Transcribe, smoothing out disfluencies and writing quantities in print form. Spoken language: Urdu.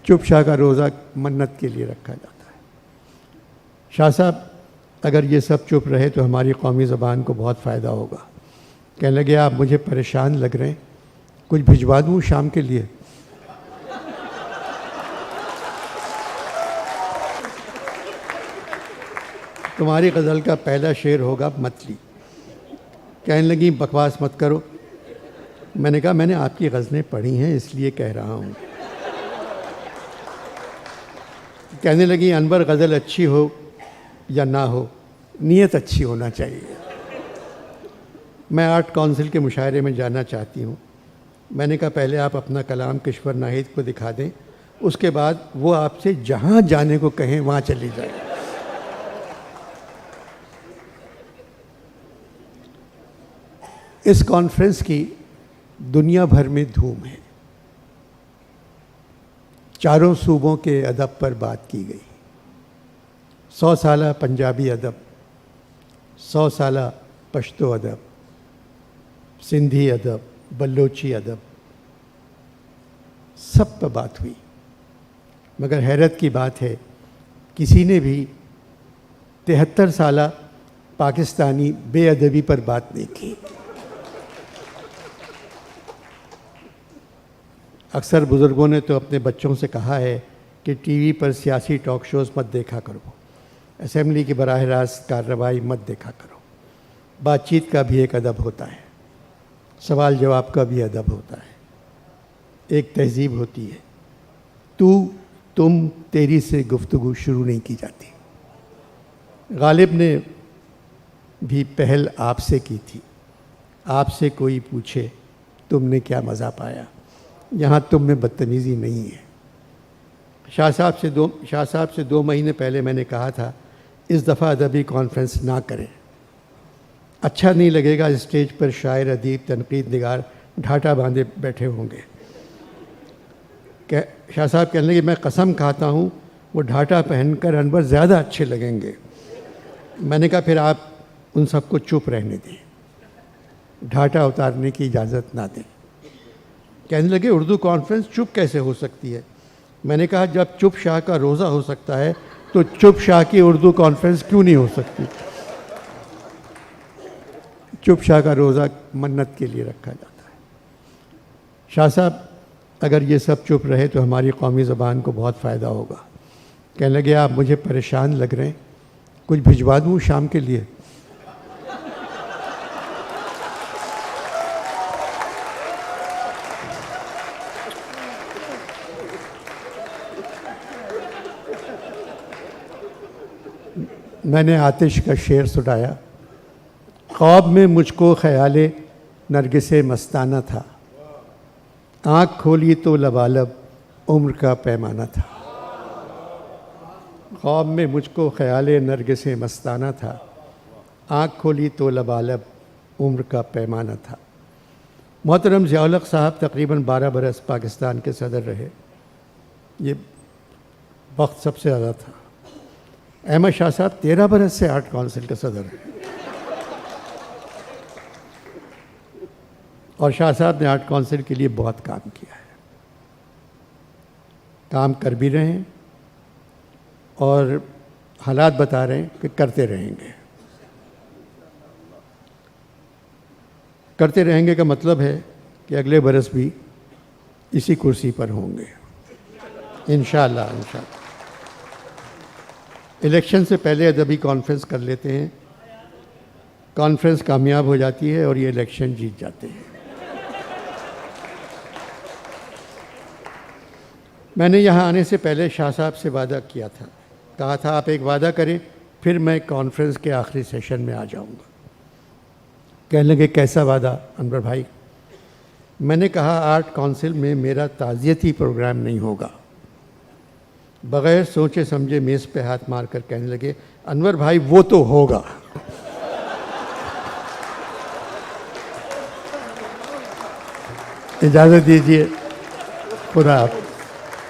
چپ شاہ کا روزہ منت کے لیے رکھا جاتا ہے۔ شاہ صاحب اگر یہ سب چپ رہے تو ہماری قومی زبان کو بہت فائدہ ہوگا۔ کہنے لگے آپ مجھے پریشان لگ رہے ہیں، کچھ بھجوا دوں شام کے لیے؟ تمہاری غزل کا پہلا شعر ہوگا متلی۔ کہنے لگی بکواس مت کرو۔ میں نے کہا میں نے آپ کی غزلیں پڑھی ہیں اس لیے کہہ رہا ہوں۔ کہنے لگی انور غزل اچھی ہو یا نہ ہو، نیت اچھی ہونا چاہیے۔ میں آرٹ کونسل کے مشاعرے میں جانا چاہتی ہوں۔ میں نے کہا پہلے آپ اپنا کلام کشور ناہید کو دکھا دیں، اس کے بعد وہ آپ سے جہاں جانے کو کہیں وہاں چلی جائے۔ اس کانفرنس کی دنیا بھر میں دھوم ہے۔ چاروں صوبوں کے ادب پر بات کی گئی۔ 100 سالہ پنجابی ادب، 100 سالہ پشتو ادب، سندھی ادب، بلوچی ادب، سب پر بات ہوئی۔ مگر حیرت کی بات ہے کسی نے بھی 73 سالہ پاکستانی بے ادبی پر بات نہیں کی۔ اکثر بزرگوں نے تو اپنے بچوں سے کہا ہے کہ ٹی وی پر سیاسی ٹاک شوز مت دیکھا کرو، اسمبلی کی براہ راست کارروائی مت دیکھا کرو۔ بات چیت کا بھی ایک ادب ہوتا ہے، سوال جواب کا بھی ادب ہوتا ہے، ایک تہذیب ہوتی ہے۔ تو تم تیری سے گفتگو شروع نہیں کی جاتی۔ غالب نے بھی پہل آپ سے کی تھی۔ آپ سے کوئی پوچھے تم نے کیا مزہ پایا، یہاں تم میں بدتمیزی نہیں ہے۔ شاہ صاحب سے 2 مہینے پہلے میں نے کہا تھا اس دفعہ ادبی کانفرنس نہ کریں، اچھا نہیں لگے گا، اسٹیج پر شاعر، ادیب، تنقید نگار ڈھاٹا باندھے بیٹھے ہوں گے۔ شاہ صاحب کہنے لگے میں قسم کھاتا ہوں وہ ڈھاٹا پہن کر انور زیادہ اچھے لگیں گے۔ میں نے کہا پھر آپ ان سب کو چپ رہنے دیں، ڈھاٹا اتارنے کی اجازت نہ دیں۔ کہنے لگے اردو کانفرنس چپ کیسے ہو سکتی ہے؟ میں نے کہا جب چپ شاہ کا روزہ ہو سکتا ہے تو چپ شاہ کی اردو کانفرنس کیوں نہیں ہو سکتی؟ چپ شاہ کا روزہ منت کے لیے رکھا جاتا ہے۔ شاہ صاحب اگر یہ سب چپ رہے تو ہماری قومی زبان کو بہت فائدہ ہوگا۔ کہنے لگے آپ مجھے پریشان لگ رہے ہیں، کچھ بھجوا دوں شام کے لیے؟ میں نے آتش کا شعر سنایا۔ خواب میں مجھ کو خیال نرگس مستانہ تھا، آنکھ کھولی تو لبالب عمر کا پیمانہ تھا۔ خواب میں مجھ کو خیال نرگس مستانہ تھا، آنکھ کھولی تو لبالب عمر کا پیمانہ تھا۔ محترم ضیاء الحق صاحب تقریباً 12 برس پاکستان کے صدر رہے، یہ وقت سب سے زیادہ تھا۔ احمد شاہ صاحب 13 برس سے آرٹ کونسل کے صدر ہیں، اور شاہ صاحب نے آرٹ کونسل کے لیے بہت کام کیا ہے، کام کر بھی رہے ہیں اور حالات بتا رہے ہیں کہ کرتے رہیں گے۔ کرتے رہیں گے کا مطلب ہے کہ اگلے برس بھی اسی کرسی پر ہوں گے انشاءاللہ۔ الیکشن سے پہلے ادبی کانفرنس کر لیتے ہیں، کانفرنس کامیاب ہو جاتی ہے اور یہ الیکشن جیت جاتے ہیں۔ میں نے یہاں آنے سے پہلے شاہ صاحب سے وعدہ کیا تھا، کہا تھا آپ ایک وعدہ کریں پھر میں کانفرنس کے آخری سیشن میں آ جاؤں گا۔ کہنے لگے کیسا وعدہ انور بھائی؟ میں نے کہا آرٹ کونسل میں میرا تعزیتی پروگرام نہیں ہوگا۔ بغیر سوچے سمجھے میز پہ ہاتھ مار کر کہنے لگے انور بھائی وہ تو ہوگا۔ اجازت دیجیے، خدا حافظ۔